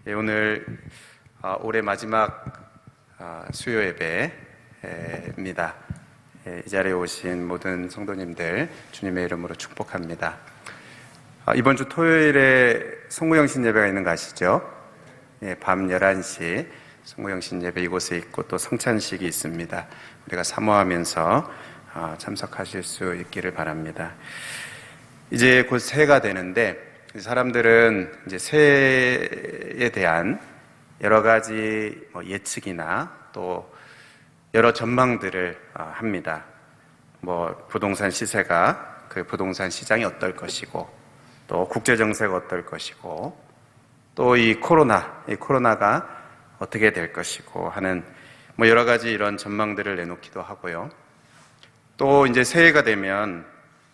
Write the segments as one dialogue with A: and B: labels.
A: 오늘 올해 마지막 수요 예배입니다. 이 자리에 오신 모든 성도님들 주님의 이름으로 축복합니다. 이번 주 토요일에 성무영신 예배가 있는 거 아시죠? 밤 11시 성무영신 예배 이곳에 있고 또 성찬식이 있습니다. 우리가 사모하면서 참석하실 수 있기를 바랍니다. 이제 곧 새해가 되는데 사람들은 이제 새해에 대한 여러 가지 예측이나 또 여러 전망들을 합니다. 부동산 시세가 그 부동산 시장이 어떨 것이고, 또 국제 정세가 어떨 것이고, 또 이 코로나가 어떻게 될 것이고 하는 여러 가지 이런 전망들을 내놓기도 하고요. 또 이제 새해가 되면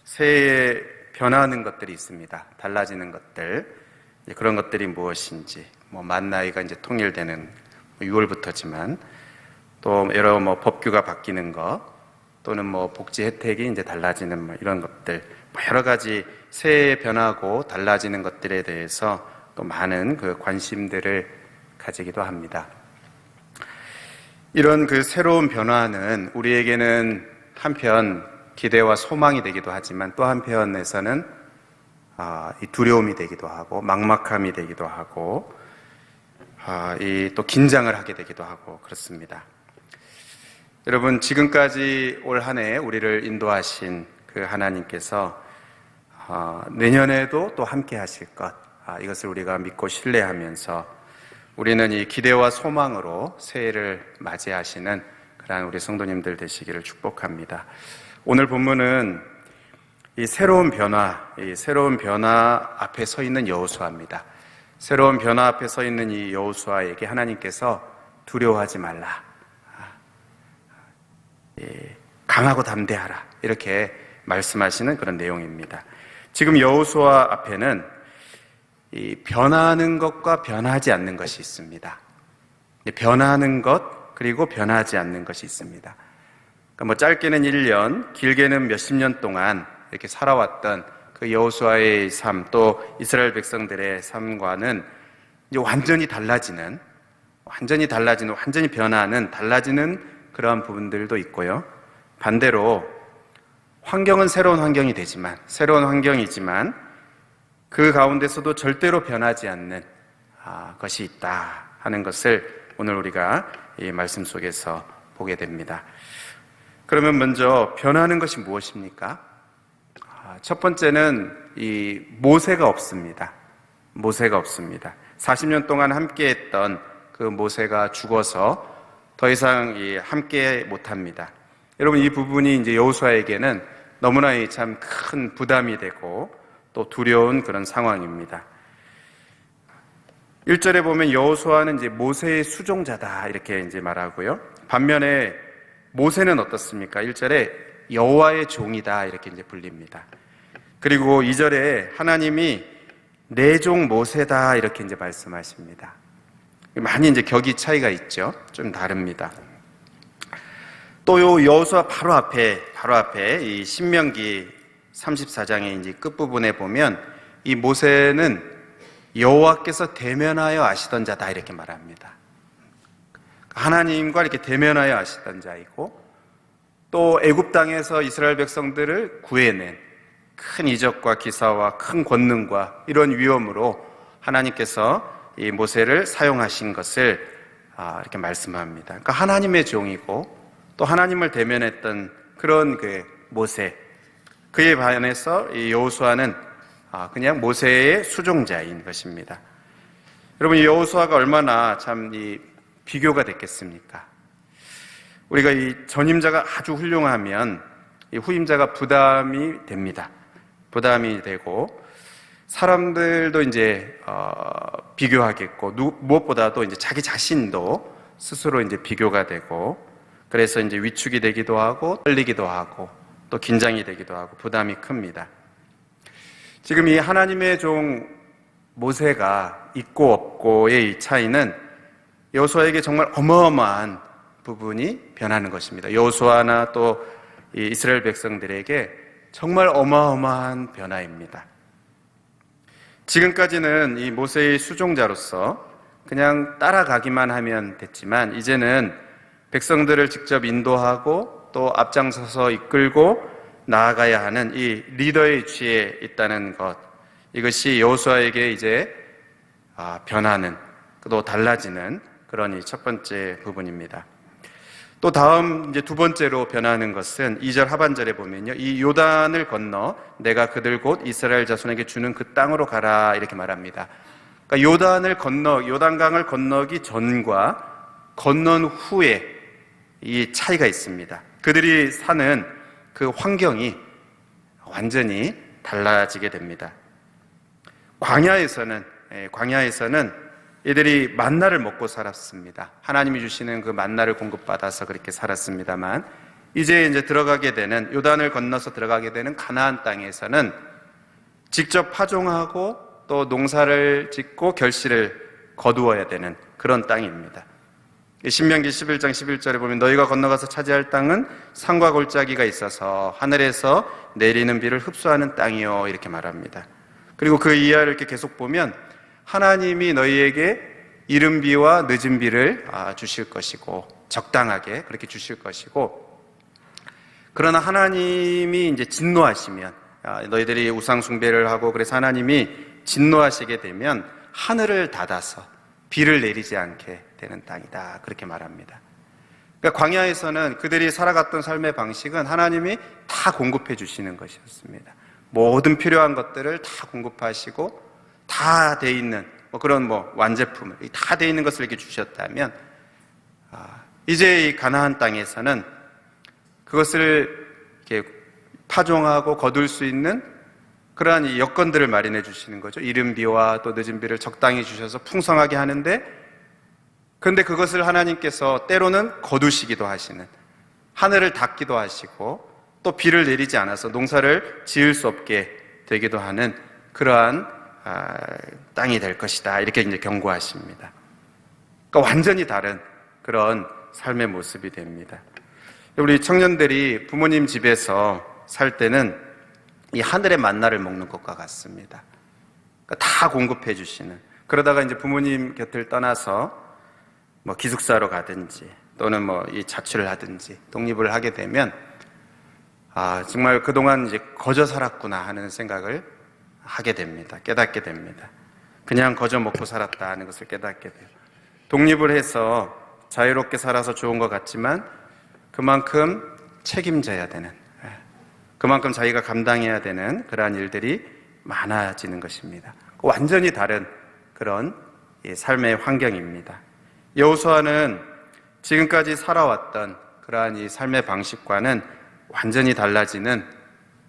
A: 새해에 변화하는 것들이 있습니다. 달라지는 것들, 그런 것들이 무엇인지, 만 나이가 이제 통일되는 6월부터지만, 또 여러 법규가 바뀌는 것, 또는 복지 혜택이 이제 달라지는 이런 것들, 여러 가지 새해에 변하고 달라지는 것들에 대해서 또 많은 그 관심들을 가지기도 합니다. 이런 그 새로운 변화는 우리에게는 한편 기대와 소망이 되기도 하지만 또 한편에서는 이 두려움이 되기도 하고 막막함이 되기도 하고 또 긴장을 하게 되기도 하고 그렇습니다. 여러분, 지금까지 올 한 해 우리를 인도하신 그 하나님께서 내년에도 또 함께 하실 것, 이것을 우리가 믿고 신뢰하면서 우리는 이 기대와 소망으로 새해를 맞이하시는 그러한 우리 성도님들 되시기를 축복합니다. 오늘 본문은 이 새로운 변화 앞에 서 있는 여호수아입니다. 새로운 변화 앞에 서 있는 이 여호수아에게 하나님께서 두려워하지 말라, 강하고 담대하라, 이렇게 말씀하시는 그런 내용입니다. 지금 여호수아 앞에는 이 변하는 것과 변하지 않는 것이 있습니다. 변하는 것 그리고 변하지 않는 것이 있습니다. 그러니까 짧게는 1년, 길게는 몇십 년 동안 이렇게 살아왔던 그 여호수아의 삶, 또 이스라엘 백성들의 삶과는 이제 완전히 변하는, 달라지는 그러한 부분들도 있고요. 반대로 환경은 새로운 환경이지만 그 가운데서도 절대로 변하지 않는 것이 있다 하는 것을 오늘 우리가 이 말씀 속에서 보게 됩니다. 그러면 먼저 변하는 것이 무엇입니까? 첫 번째는 이 모세가 없습니다. 40년 동안 함께했던 그 모세가 죽어서 더 이상 함께 못합니다. 여러분, 이 부분이 이제 여호수아에게는 너무나 참 큰 부담이 되고 또 두려운 그런 상황입니다. 1절에 보면 여호수아는 이제 모세의 수종자다 이렇게 이제 말하고요. 반면에 모세는 어떻습니까? 1절에 여호와의 종이다 이렇게 이제 불립니다. 그리고 2절에 하나님이 내 종 모세다 이렇게 이제 말씀하십니다. 많이 이제 격이 차이가 있죠. 좀 다릅니다. 또 요 여호수아 바로 앞에 이 신명기 34장의 이제 끝부분에 보면 이 모세는 여호와께서 대면하여 아시던 자다 이렇게 말합니다. 하나님과 이렇게 대면하여 아시던 자이고, 또 애굽 땅에서 이스라엘 백성들을 구해낸 큰 이적과 기사와 큰 권능과 이런 위엄으로 하나님께서 이 모세를 사용하신 것을 이렇게 말씀합니다. 그러니까 하나님의 종이고 또 하나님을 대면했던 그런 그 모세, 그에 반해서 이 여호수아는 그냥 모세의 수종자인 것입니다. 여러분, 이 여호수아가 얼마나 참 이 비교가 됐겠습니까? 우리가 이 전임자가 아주 훌륭하면 이 후임자가 부담이 됩니다. 부담이 되고 사람들도 이제 비교하겠고, 무엇보다도 이제 자기 자신도 스스로 이제 비교가 되고, 그래서 이제 위축이 되기도 하고 떨리기도 하고 또 긴장이 되기도 하고 부담이 큽니다. 지금 이 하나님의 종 모세가 있고 없고의 이 차이는 여호수아에게 정말 어마어마한 부분이 변하는 것입니다. 여호수아나 또 이 이스라엘 백성들에게 정말 어마어마한 변화입니다. 지금까지는 이 모세의 수종자로서 그냥 따라가기만 하면 됐지만 이제는 백성들을 직접 인도하고 또 앞장서서 이끌고 나아가야 하는 이 리더의 위치에 있다는 것, 이것이 여호수아에게 이제 변하는, 또 달라지는 그런 이 첫 번째 부분입니다. 또 다음 이제 두 번째로 변하는 것은 2절 하반절에 보면요, 이 요단을 건너 내가 그들 곧 이스라엘 자손에게 주는 그 땅으로 가라 이렇게 말합니다. 그러니까 요단강을 건너기 전과 건넌 후에 이 차이가 있습니다. 그들이 사는 그 환경이 완전히 달라지게 됩니다. 광야에서는 이들이 만나를 먹고 살았습니다. 하나님이 주시는 그 만나를 공급받아서 그렇게 살았습니다만, 이제 들어가게 되는, 요단을 건너서 들어가게 되는 가나안 땅에서는 직접 파종하고 또 농사를 짓고 결실을 거두어야 되는 그런 땅입니다. 신명기 11장 11절에 보면 너희가 건너가서 차지할 땅은 산과 골짜기가 있어서 하늘에서 내리는 비를 흡수하는 땅이요 이렇게 말합니다. 그리고 그 이하를 이렇게 계속 보면 하나님이 너희에게 이른 비와 늦은 비를 주실 것이고 적당하게 그렇게 주실 것이고, 그러나 하나님이 이제 진노하시면, 너희들이 우상 숭배를 하고 그래서 하나님이 진노하시게 되면 하늘을 닫아서 비를 내리지 않게 되는 땅이다 그렇게 말합니다. 그러니까 광야에서는 그들이 살아갔던 삶의 방식은 하나님이 다 공급해 주시는 것이었습니다. 모든 필요한 것들을 다 공급하시고 다 돼 있는 그런 완제품을 다 돼 있는 것을 이렇게 주셨다면, 이제 이 가나안 땅에서는 그것을 이렇게 파종하고 거둘 수 있는 그러한 이 여건들을 마련해 주시는 거죠. 이른 비와 또 늦은 비를 적당히 주셔서 풍성하게 하는데, 그런데 그것을 하나님께서 때로는 거두시기도 하시는, 하늘을 닫기도 하시고 또 비를 내리지 않아서 농사를 지을 수 없게 되기도 하는 그러한 땅이 될 것이다 이렇게 이제 경고하십니다. 그러니까 완전히 다른 그런 삶의 모습이 됩니다. 우리 청년들이 부모님 집에서 살 때는 이 하늘의 만나를 먹는 것과 같습니다. 그러니까 다 공급해 주시는, 그러다가 이제 부모님 곁을 떠나서 기숙사로 가든지 또는 이 자취를 하든지 독립을 하게 되면 정말 그동안 이제 거저 살았구나 하는 생각을 하게 됩니다. 깨닫게 됩니다. 그냥 거저 먹고 살았다 하는 것을 깨닫게 돼요. 독립을 해서 자유롭게 살아서 좋은 것 같지만 그만큼 책임져야 되는, 그만큼 자기가 감당해야 되는 그러한 일들이 많아지는 것입니다. 완전히 다른 그런 삶의 환경입니다. 여호수아는 지금까지 살아왔던 그러한 이 삶의 방식과는 완전히 달라지는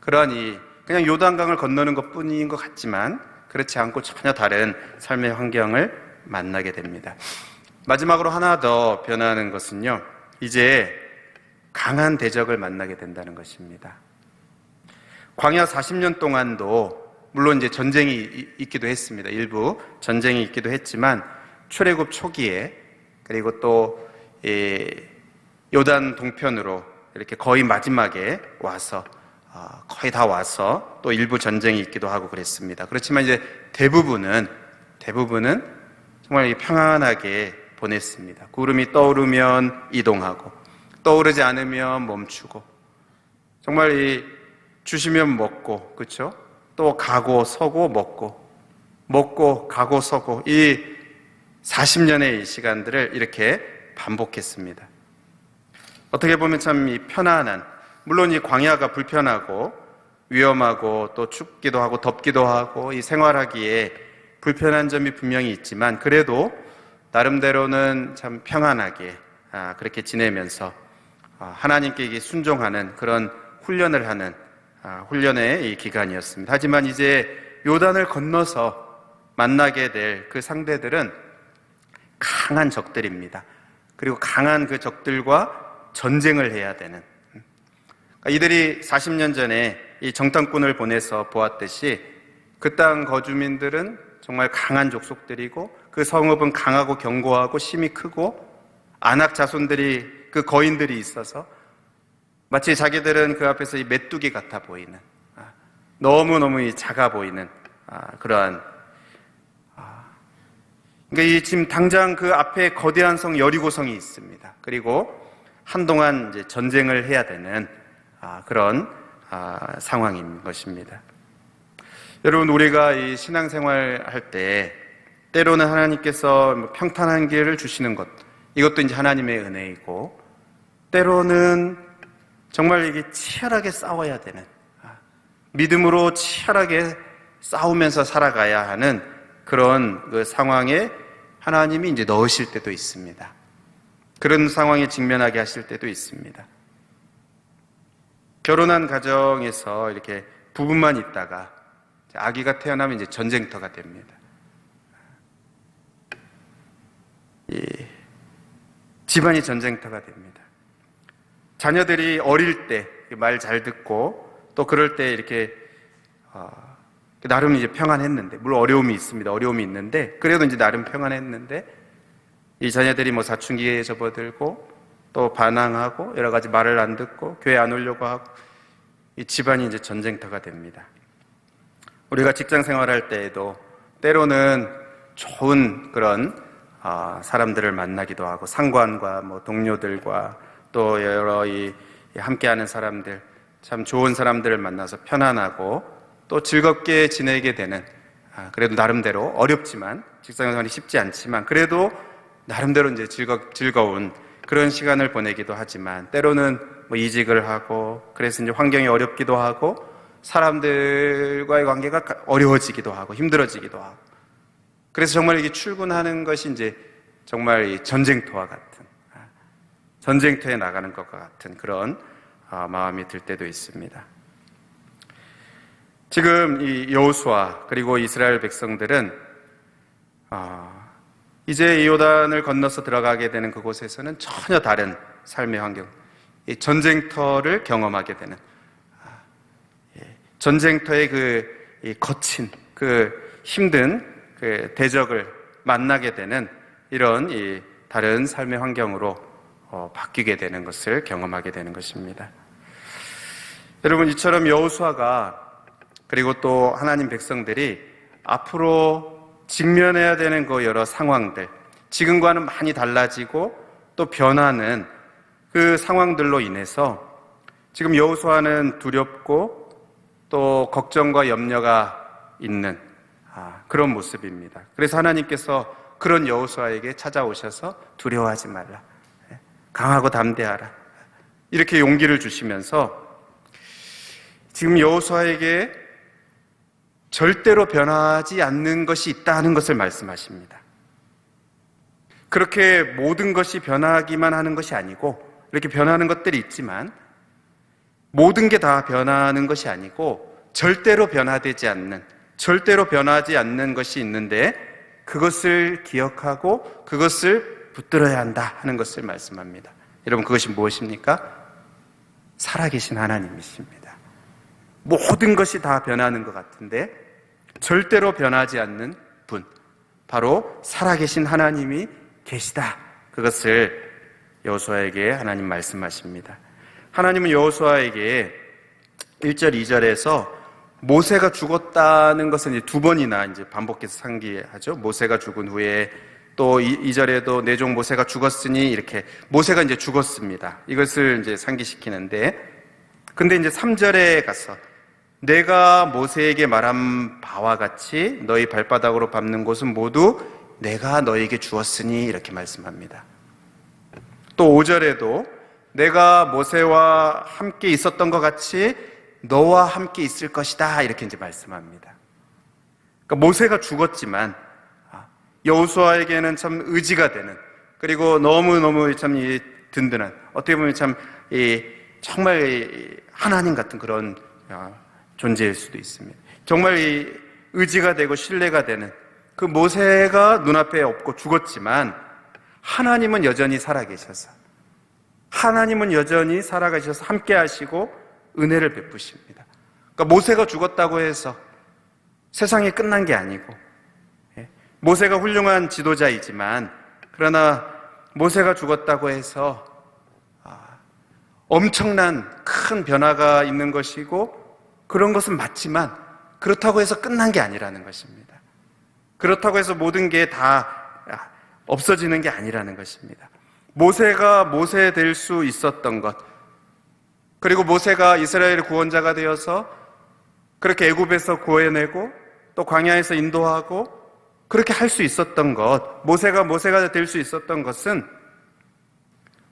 A: 그러한 그냥 요단강을 건너는 것뿐인 것 같지만 그렇지 않고 전혀 다른 삶의 환경을 만나게 됩니다. 마지막으로 하나 더 변하는 것은요, 이제 강한 대적을 만나게 된다는 것입니다. 광야 40년 동안도 물론 이제 전쟁이 있기도 했습니다. 일부 전쟁이 있기도 했지만 출애굽 초기에, 그리고 또 요단 동편으로 이렇게 거의 마지막에 와서 거의 다 와서 또 일부 전쟁이 있기도 하고 그랬습니다. 그렇지만 이제 대부분은 정말 평안하게 보냈습니다. 구름이 떠오르면 이동하고 떠오르지 않으면 멈추고, 정말 주시면 먹고, 그렇죠? 또 가고 서고 먹고 가고 서고, 이 40년의 시간들을 이렇게 반복했습니다. 어떻게 보면 참 편안한, 물론 이 광야가 불편하고 위험하고 또 춥기도 하고 덥기도 하고 이 생활하기에 불편한 점이 분명히 있지만, 그래도 나름대로는 참 평안하게 그렇게 지내면서 하나님께 순종하는 그런 훈련을 하는 훈련의 이 기간이었습니다. 하지만 이제 요단을 건너서 만나게 될 그 상대들은 강한 적들입니다. 그리고 강한 그 적들과 전쟁을 해야 되는, 이들이 40년 전에 이 정탐꾼을 보내서 보았듯이 그 땅 거주민들은 정말 강한 족속들이고 그 성읍은 강하고 견고하고 힘이 크고 안악 자손들이, 그 거인들이 있어서 마치 자기들은 그 앞에서 이 메뚜기 같아 보이는, 너무너무 작아 보이는 그러한 그러니까 이 지금 당장 그 앞에 거대한 성 여리고성이 있습니다. 그리고 한동안 이제 전쟁을 해야 되는 그런 상황인 것입니다. 여러분, 우리가 이 신앙생활 할 때 때로는 하나님께서 평탄한 길을 주시는 것, 이것도 이제 하나님의 은혜이고, 때로는 정말 이게 치열하게 싸워야 되는, 믿음으로 치열하게 싸우면서 살아가야 하는 그런 그 상황에 하나님이 이제 넣으실 때도 있습니다. 그런 상황에 직면하게 하실 때도 있습니다. 결혼한 가정에서 이렇게 부부만 있다가 아기가 태어나면 이제 전쟁터가 됩니다. 집안이 전쟁터가 됩니다. 자녀들이 어릴 때 말 잘 듣고 또 그럴 때 이렇게 나름 이제 평안했는데, 물론 어려움이 있습니다. 어려움이 있는데 그래도 이제 나름 평안했는데 이 자녀들이 뭐 사춘기에 접어들고 또 반항하고 여러 가지 말을 안 듣고 교회 안 오려고 하고 이 집안이 이제 전쟁터가 됩니다. 우리가 직장 생활할 때에도 때로는 좋은 그런 사람들을 만나기도 하고 상관과 뭐 동료들과 또 여러 이 함께하는 사람들, 참 좋은 사람들을 만나서 편안하고 또 즐겁게 지내게 되는, 그래도 나름대로 어렵지만 직장 생활이 쉽지 않지만 그래도 나름대로 이제 즐거운 그런 시간을 보내기도 하지만 때로는 뭐 이직을 하고 그래서 이제 환경이 어렵기도 하고 사람들과의 관계가 어려워지기도 하고 힘들어지기도 하고 그래서 정말 이게 출근하는 것이 이제 정말 이 전쟁터와 같은, 전쟁터에 나가는 것과 같은 그런 마음이 들 때도 있습니다. 지금 이 여호수아 그리고 이스라엘 백성들은 이제 이 요단을 건너서 들어가게 되는 그곳에서는 전혀 다른 삶의 환경, 이 전쟁터를 경험하게 되는, 전쟁터의 그 거친 그 힘든 그 대적을 만나게 되는 이런 이 다른 삶의 환경으로 바뀌게 되는 것을 경험하게 되는 것입니다. 여러분, 이처럼 여호수아가 그리고 또 하나님 백성들이 앞으로 직면해야 되는 그 여러 상황들, 지금과는 많이 달라지고 또 변하는 그 상황들로 인해서 지금 여호수아는 두렵고 또 걱정과 염려가 있는 그런 모습입니다. 그래서 하나님께서 그런 여호수아에게 찾아오셔서 두려워하지 말라, 강하고 담대하라, 이렇게 용기를 주시면서 지금 여호수아에게 절대로 변하지 않는 것이 있다는 것을 말씀하십니다. 그렇게 모든 것이 변하기만 하는 것이 아니고, 이렇게 변하는 것들이 있지만 모든 게 다 변하는 것이 아니고 절대로 변화되지 않는, 절대로 변하지 않는 것이 있는데 그것을 기억하고 그것을 붙들어야 한다 하는 것을 말씀합니다. 여러분, 그것이 무엇입니까? 살아계신 하나님이십니다. 모든 것이 다 변하는 것 같은데 절대로 변하지 않는 분, 바로 살아계신 하나님이 계시다. 그것을 여호수아에게 하나님 말씀하십니다. 하나님은 여호수아에게 1절, 2절에서 모세가 죽었다는 것은 이제 두 번이나 이제 반복해서 상기하죠. 모세가 죽은 후에 또 2절에도 내 종 모세가 죽었으니, 이렇게 모세가 이제 죽었습니다. 이것을 이제 상기시키는데, 근데 이제 3절에 가서 내가 모세에게 말한 바와 같이 너희 발바닥으로 밟는 곳은 모두 내가 너에게 주었으니, 이렇게 말씀합니다. 또 5절에도 내가 모세와 함께 있었던 것 같이 너와 함께 있을 것이다, 이렇게 이제 말씀합니다. 그러니까 모세가 죽었지만 여호수아에게는 참 의지가 되는, 그리고 너무너무 참 든든한, 어떻게 보면 참 정말 하나님 같은 그런 존재일 수도 있습니다. 정말 의지가 되고 신뢰가 되는 그 모세가 눈앞에 없고 죽었지만 하나님은 여전히 살아계셔서, 하나님은 여전히 살아가셔서 함께 하시고 은혜를 베푸십니다. 그러니까 모세가 죽었다고 해서 세상이 끝난 게 아니고, 모세가 훌륭한 지도자이지만, 그러나 모세가 죽었다고 해서 엄청난 큰 변화가 있는 것이고, 그런 것은 맞지만 그렇다고 해서 끝난 게 아니라는 것입니다. 그렇다고 해서 모든 게 다 없어지는 게 아니라는 것입니다. 모세가 모세 될 수 있었던 것, 그리고 모세가 이스라엘의 구원자가 되어서 그렇게 애굽에서 구해내고 또 광야에서 인도하고 그렇게 할 수 있었던 것, 모세가 될 수 있었던 것은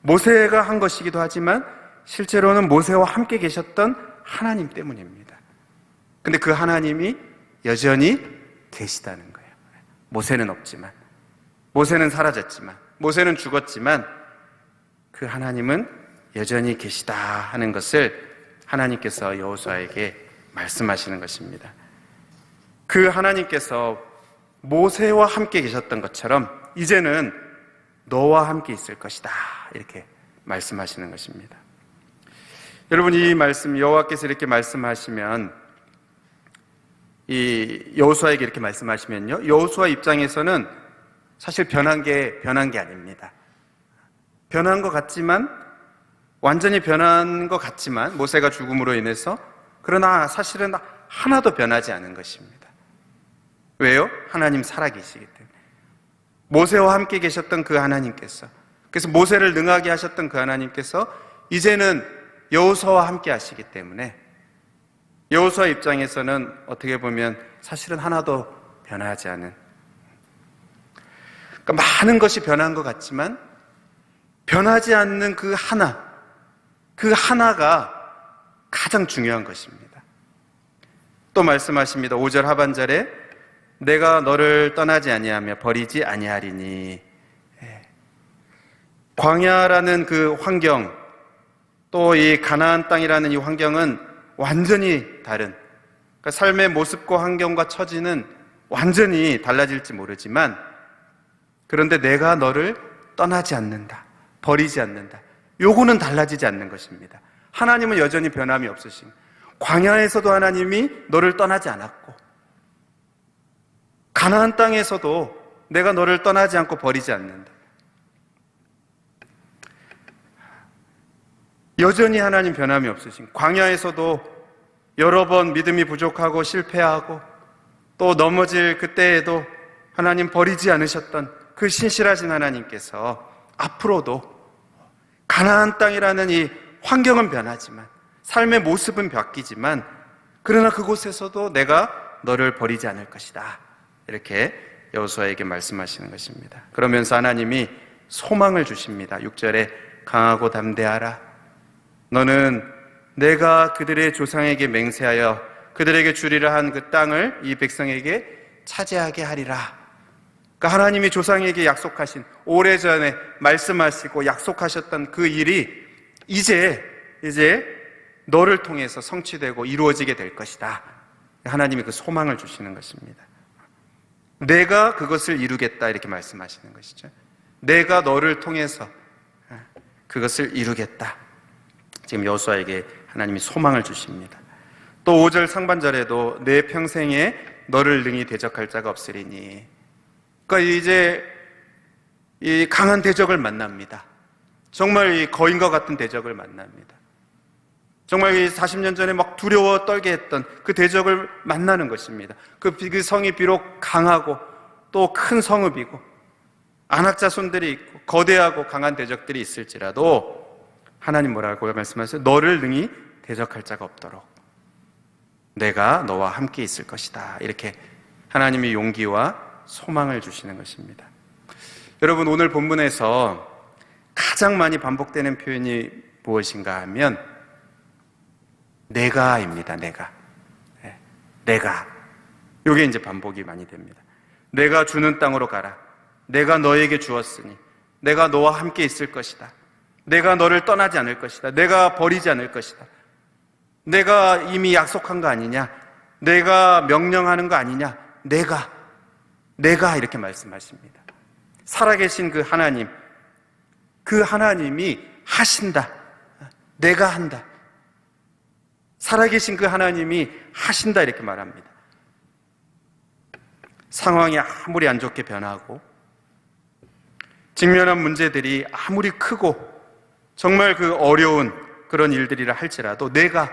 A: 모세가 한 것이기도 하지만 실제로는 모세와 함께 계셨던 하나님 때문입니다. 근데 그 하나님이 여전히 계시다는 거예요. 모세는 없지만, 모세는 사라졌지만, 모세는 죽었지만 그 하나님은 여전히 계시다 하는 것을 하나님께서 여호수아에게 말씀하시는 것입니다. 그 하나님께서 모세와 함께 계셨던 것처럼 이제는 너와 함께 있을 것이다 이렇게 말씀하시는 것입니다. 여러분, 이 말씀, 여호와께서 이렇게 말씀하시면, 이 여호수아에게 이렇게 말씀하시면요, 여호수아 입장에서는 사실 변한 게 아닙니다. 변한 것 같지만, 완전히 변한 것 같지만 모세가 죽음으로 인해서, 그러나 사실은 하나도 변하지 않은 것입니다. 왜요? 하나님 살아계시기 때문에. 모세와 함께 계셨던 그 하나님께서, 그래서 모세를 능하게 하셨던 그 하나님께서 이제는 여호수아와 함께 하시기 때문에 여호수아 입장에서는 어떻게 보면 사실은 하나도 변하지 않은, 그러니까 많은 것이 변한 것 같지만 변하지 않는 그 하나가 가장 중요한 것입니다. 또 말씀하십니다. 5절 하반절에 내가 너를 떠나지 아니하며 버리지 아니하리니. 광야라는 그 환경, 또 이 가나안 땅이라는 이 환경은 완전히 다른, 그러니까 삶의 모습과 환경과 처지는 완전히 달라질지 모르지만, 그런데 내가 너를 떠나지 않는다, 버리지 않는다, 요거는 달라지지 않는 것입니다. 하나님은 여전히 변함이 없으신, 광야에서도 하나님이 너를 떠나지 않았고 가나안 땅에서도 내가 너를 떠나지 않고 버리지 않는다. 여전히 하나님 변함이 없으신, 광야에서도 여러 번 믿음이 부족하고 실패하고 또 넘어질 그때에도 하나님 버리지 않으셨던 그 신실하신 하나님께서 앞으로도 가나안 땅이라는 이 환경은 변하지만, 삶의 모습은 바뀌지만, 그러나 그곳에서도 내가 너를 버리지 않을 것이다, 이렇게 여호수아에게 말씀하시는 것입니다. 그러면서 하나님이 소망을 주십니다. 6절에 강하고 담대하라. 너는 내가 그들의 조상에게 맹세하여 그들에게 주리라 한 그 땅을 이 백성에게 차지하게 하리라. 그러니까 하나님이 조상에게 약속하신, 오래전에 말씀하시고 약속하셨던 그 일이 이제 너를 통해서 성취되고 이루어지게 될 것이다. 하나님이 그 소망을 주시는 것입니다. 내가 그것을 이루겠다, 이렇게 말씀하시는 것이죠. 내가 너를 통해서 그것을 이루겠다. 지금 여호수아에게 하나님이 소망을 주십니다. 또 5절 상반절에도 내 평생에 너를 능히 대적할 자가 없으리니. 그러니까 이제 이 강한 대적을 만납니다. 정말 이 거인과 같은 대적을 만납니다. 정말 이 40년 전에 막 두려워 떨게 했던 그 대적을 만나는 것입니다. 그 성이 비록 강하고 또 큰 성읍이고 안악자손들이 있고 거대하고 강한 대적들이 있을지라도 하나님 뭐라고 말씀하세요? 너를 능히 대적할 자가 없도록 내가 너와 함께 있을 것이다. 이렇게 하나님이 용기와 소망을 주시는 것입니다. 여러분, 오늘 본문에서 가장 많이 반복되는 표현이 무엇인가 하면 내가입니다. 내가. 이게 이제 반복이 많이 됩니다. 내가 주는 땅으로 가라. 내가 너에게 주었으니 내가 너와 함께 있을 것이다. 내가 너를 떠나지 않을 것이다. 내가 버리지 않을 것이다. 내가 이미 약속한 거 아니냐? 내가 명령하는 거 아니냐? 내가 이렇게 말씀하십니다. 살아계신 그 하나님, 그 하나님이 하신다. 내가 한다. 살아계신 그 하나님이 하신다, 이렇게 말합니다. 상황이 아무리 안 좋게 변하고 직면한 문제들이 아무리 크고 정말 그 어려운 그런 일들이라 할지라도 내가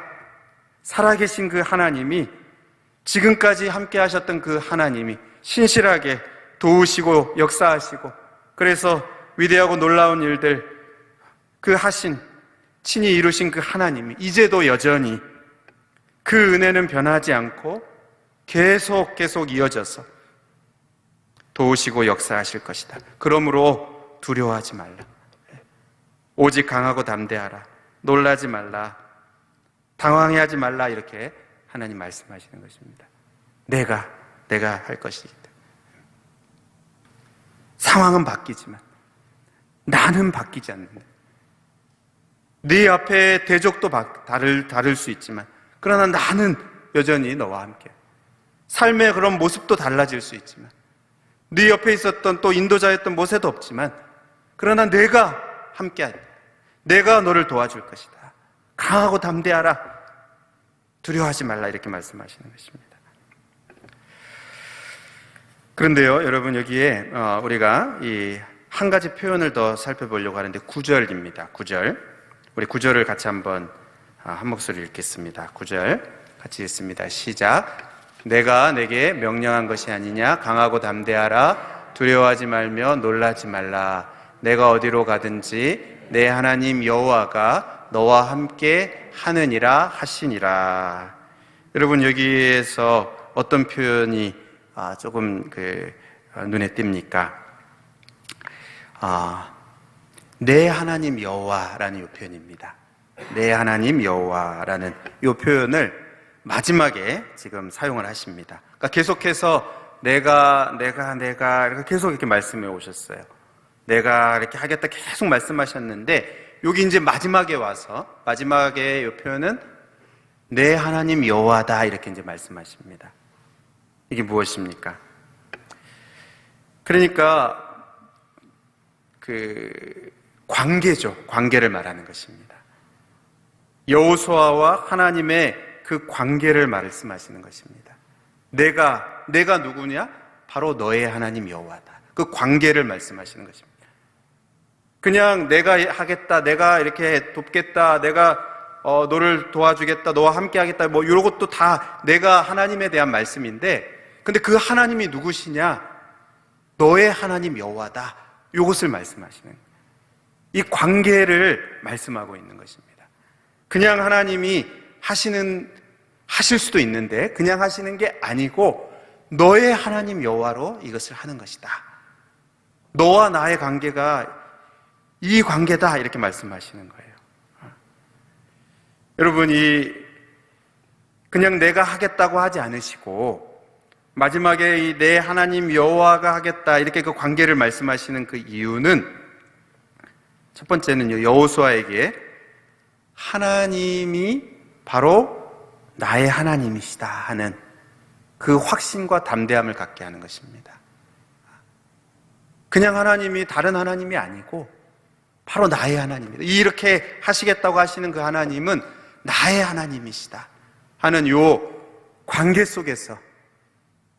A: 살아계신 그 하나님이, 지금까지 함께 하셨던 그 하나님이 신실하게 도우시고 역사하시고 그래서 위대하고 놀라운 일들, 그 하신, 친히 이루신 그 하나님이 이제도 여전히 그 은혜는 변하지 않고 계속 이어져서 도우시고 역사하실 것이다. 그러므로 두려워하지 말라. 오직 강하고 담대하라. 놀라지 말라. 당황해하지 말라. 이렇게 하나님 말씀하시는 것입니다. 내가 할 것이기 때문에. 상황은 바뀌지만 나는 바뀌지 않는다. 네 앞에 대적도 다를 수 있지만, 그러나 나는 여전히 너와 함께. 삶의 그런 모습도 달라질 수 있지만, 네 옆에 있었던 또 인도자였던 모세도 없지만, 그러나 내가 함께하다. 내가 너를 도와줄 것이다. 강하고 담대하라. 두려워하지 말라. 이렇게 말씀하시는 것입니다. 그런데요, 여러분, 여기에 우리가 이 한 가지 표현을 더 살펴보려고 하는데 9절입니다. 9절. 우리 9절을 같이 한번 한 목소리 읽겠습니다. 9절 같이 읽습니다. 시작. 내가 내게 명령한 것이 아니냐? 강하고 담대하라. 두려워하지 말며 놀라지 말라. 내가 어디로 가든지 내 하나님 여호와가 너와 함께 하느니라 하시니라. 여러분, 여기에서 어떤 표현이 조금 눈에 띕니까? 내 하나님 여호와라는 이 표현입니다. 내 하나님 여호와라는 이 표현을 마지막에 지금 사용을 하십니다. 그러니까 계속해서 내가 이렇게 계속 이렇게 말씀해 오셨어요. 내가 이렇게 하겠다 계속 말씀하셨는데, 여기 이제 마지막에 와서 마지막에 이 표현은 내 하나님 여호와다 이렇게 이제 말씀하십니다. 이게 무엇입니까? 그러니까 관계죠. 관계를 말하는 것입니다. 여호수아와 하나님의 그 관계를 말씀하시는 것입니다. 내가 누구냐? 바로 너의 하나님 여호와다. 그 관계를 말씀하시는 것입니다. 그냥 내가 하겠다, 내가 이렇게 돕겠다, 내가 너를 도와주겠다, 너와 함께 하겠다, 뭐 이런 것도 다 내가 하나님에 대한 말씀인데, 근데 그 하나님이 누구시냐? 너의 하나님 여호와다. 이것을 말씀하시는 거예요. 이 관계를 말씀하고 있는 것입니다. 그냥 하나님이 하실 수도 있는데 그냥 하시는 게 아니고 너의 하나님 여호와로 이것을 하는 것이다. 너와 나의 관계가 이 관계다 이렇게 말씀하시는 거예요. 여러분, 그냥 내가 하겠다고 하지 않으시고 마지막에 이 내 하나님 여호와가 하겠다 이렇게 그 관계를 말씀하시는 그 이유는, 첫 번째는요, 여호수아에게 하나님이 바로 나의 하나님이시다 하는 그 확신과 담대함을 갖게 하는 것입니다. 그냥 하나님이 다른 하나님이 아니고 바로 나의 하나님이다. 이렇게 하시겠다고 하시는 그 하나님은 나의 하나님이시다 하는 요 관계 속에서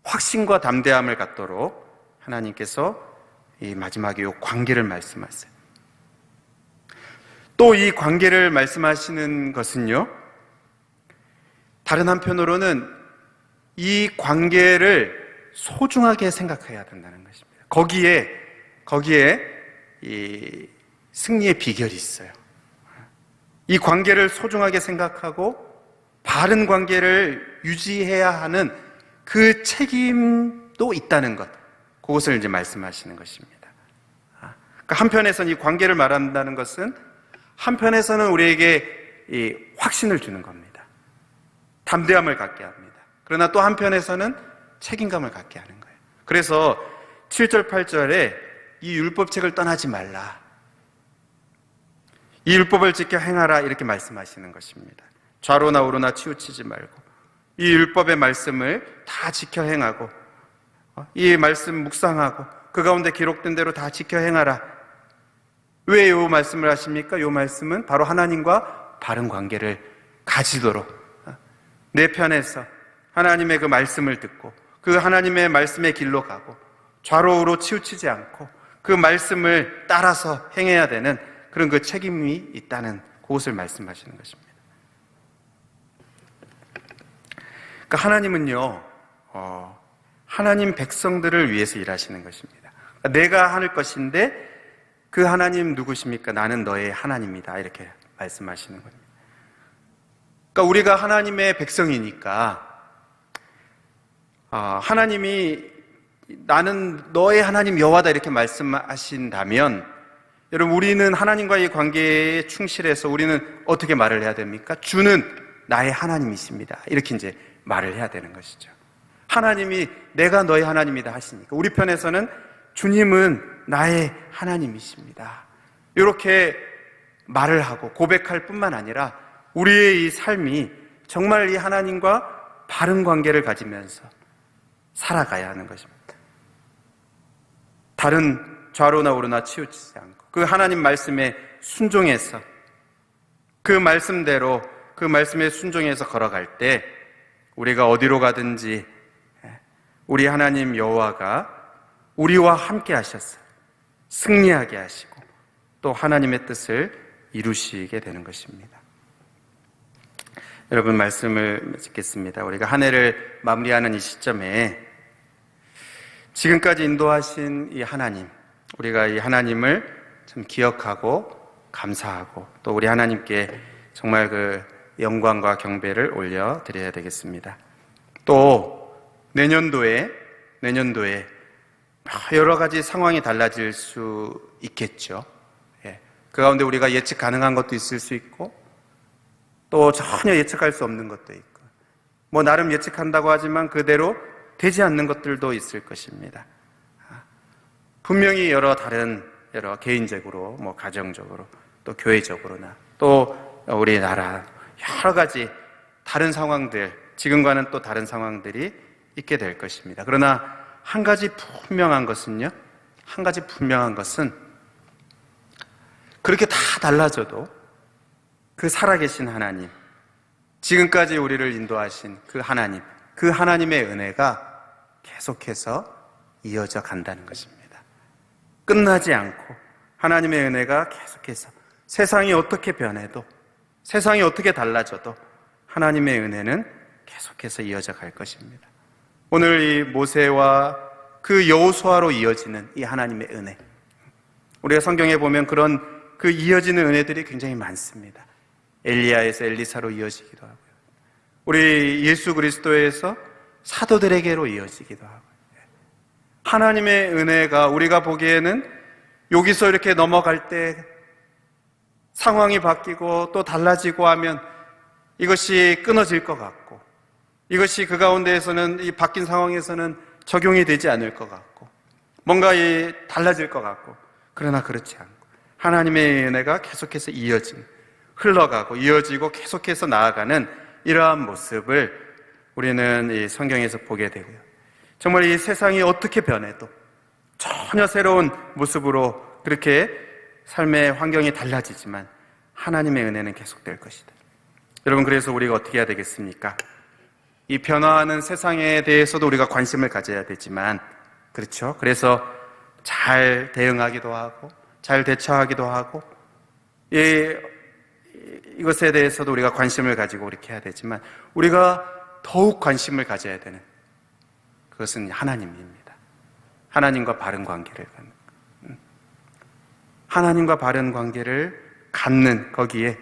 A: 확신과 담대함을 갖도록 하나님께서 이 마지막에 요 관계를 말씀하세요. 또 이 관계를 말씀하시는 것은요, 다른 한편으로는 이 관계를 소중하게 생각해야 된다는 것입니다. 거기에 이 승리의 비결이 있어요. 이 관계를 소중하게 생각하고 바른 관계를 유지해야 하는 그 책임도 있다는 것, 그것을 이제 말씀하시는 것입니다. 그러니까 한편에서는 이 관계를 말한다는 것은 한편에서는 우리에게 이 확신을 주는 겁니다. 담대함을 갖게 합니다. 그러나 또 한편에서는 책임감을 갖게 하는 거예요. 그래서 7절, 8절에 이 율법책을 떠나지 말라. 이 율법을 지켜 행하라 이렇게 말씀하시는 것입니다. 좌로나 우로나 치우치지 말고 이 율법의 말씀을 다 지켜 행하고 이 말씀 묵상하고 그 가운데 기록된 대로 다 지켜 행하라. 왜 이 말씀을 하십니까? 이 말씀은 바로 하나님과 바른 관계를 가지도록 내 편에서 하나님의 그 말씀을 듣고 그 하나님의 말씀의 길로 가고 좌로우로 치우치지 않고 그 말씀을 따라서 행해야 되는 그런 그 책임이 있다는 그것을 말씀하시는 것입니다. 그러니까 하나님은요, 하나님 백성들을 위해서 일하시는 것입니다. 내가 하늘 것인데 그 하나님 누구십니까? 나는 너의 하나님이다. 이렇게 말씀하시는 겁니다. 그러니까 우리가 하나님의 백성이니까 하나님이 나는 너의 하나님 여호와다 이렇게 말씀하신다면 여러분 우리는 하나님과의 관계에 충실해서 우리는 어떻게 말을 해야 됩니까? 주는 나의 하나님이십니다. 이렇게 이제 말을 해야 되는 것이죠. 하나님이 내가 너의 하나님이다 하시니까 우리 편에서는 주님은 나의 하나님이십니다. 이렇게 말을 하고 고백할 뿐만 아니라 우리의 이 삶이 정말 이 하나님과 바른 관계를 가지면서 살아가야 하는 것입니다. 다른 좌로나 우로나 치우치지 않고 그 하나님 말씀에 순종해서 그 말씀대로 그 말씀에 순종해서 걸어갈 때 우리가 어디로 가든지 우리 하나님 여호와가 우리와 함께 하셔서 승리하게 하시고 또 하나님의 뜻을 이루시게 되는 것입니다. 여러분 말씀을 맺겠습니다. 우리가 한 해를 마무리하는 이 시점에 지금까지 인도하신 이 하나님, 우리가 이 하나님을 참 기억하고 감사하고 또 우리 하나님께 정말 그 영광과 경배를 올려드려야 되겠습니다. 또 내년도에 여러 가지 상황이 달라질 수 있겠죠. 그 가운데 우리가 예측 가능한 것도 있을 수 있고 또 전혀 예측할 수 없는 것도 있고 뭐 나름 예측한다고 하지만 그대로 되지 않는 것들도 있을 것입니다. 분명히 여러 개인적으로 뭐 가정적으로 또 교회적으로나 또 우리나라 여러 가지 다른 상황들 지금과는 또 다른 상황들이 있게 될 것입니다. 그러나 한 가지 분명한 것은 그렇게 다 달라져도 그 살아계신 하나님, 지금까지 우리를 인도하신 그 하나님의 은혜가 계속해서 이어져 간다는 것입니다. 끝나지 않고 하나님의 은혜가 계속해서 세상이 어떻게 변해도 세상이 어떻게 달라져도 하나님의 은혜는 계속해서 이어져 갈 것입니다. 오늘 이 모세와 그 여호수아로 이어지는 이 하나님의 은혜, 우리가 성경에 보면 그런 그 이어지는 은혜들이 굉장히 많습니다. 엘리야에서 엘리사로 이어지기도 하고요. 우리 예수 그리스도에서 사도들에게로 이어지기도 하고요. 하나님의 은혜가 우리가 보기에는 여기서 이렇게 넘어갈 때 상황이 바뀌고 또 달라지고 하면 이것이 끊어질 것 같고 이것이 그 가운데에서는 이 바뀐 상황에서는 적용이 되지 않을 것 같고 뭔가 달라질 것 같고 그러나 그렇지 않고 하나님의 은혜가 계속해서 흘러가고 이어지고 계속해서 나아가는 이러한 모습을 우리는 이 성경에서 보게 되고요. 정말 이 세상이 어떻게 변해도 전혀 새로운 모습으로 그렇게 삶의 환경이 달라지지만 하나님의 은혜는 계속될 것이다. 여러분 그래서 우리가 어떻게 해야 되겠습니까? 이 변화하는 세상에 대해서도 우리가 관심을 가져야 되지만 그렇죠? 그래서 잘 대응하기도 하고 잘 대처하기도 하고 이것에 대해서도 우리가 관심을 가지고 이렇게 해야 되지만 우리가 더욱 관심을 가져야 되는 그것은 하나님입니다. 하나님과 바른 관계를 갖는 하나님과 바른 관계를 갖는 거기에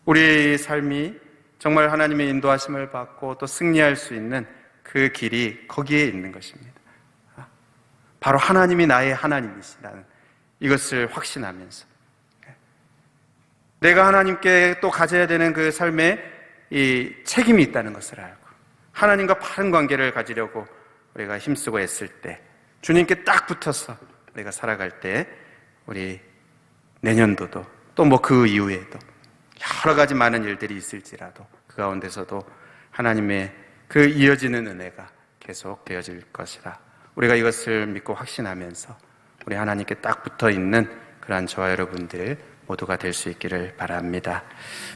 A: 우리의 삶이 정말 하나님의 인도하심을 받고 또 승리할 수 있는 그 길이 거기에 있는 것입니다. 바로 하나님이 나의 하나님이시라는 이것을 확신하면서 내가 하나님께 또 가져야 되는 그 삶에 이 책임이 있다는 것을 알고 하나님과 바른 관계를 가지려고 우리가 힘쓰고 애쓸 때 주님께 딱 붙어서 우리가 살아갈 때 우리 내년도도 또 뭐 그 이후에도 여러 가지 많은 일들이 있을지라도 그 가운데서도 하나님의 그 이어지는 은혜가 계속 되어질 것이라 우리가 이것을 믿고 확신하면서 우리 하나님께 딱 붙어 있는 그러한 저와 여러분들 모두가 될 수 있기를 바랍니다.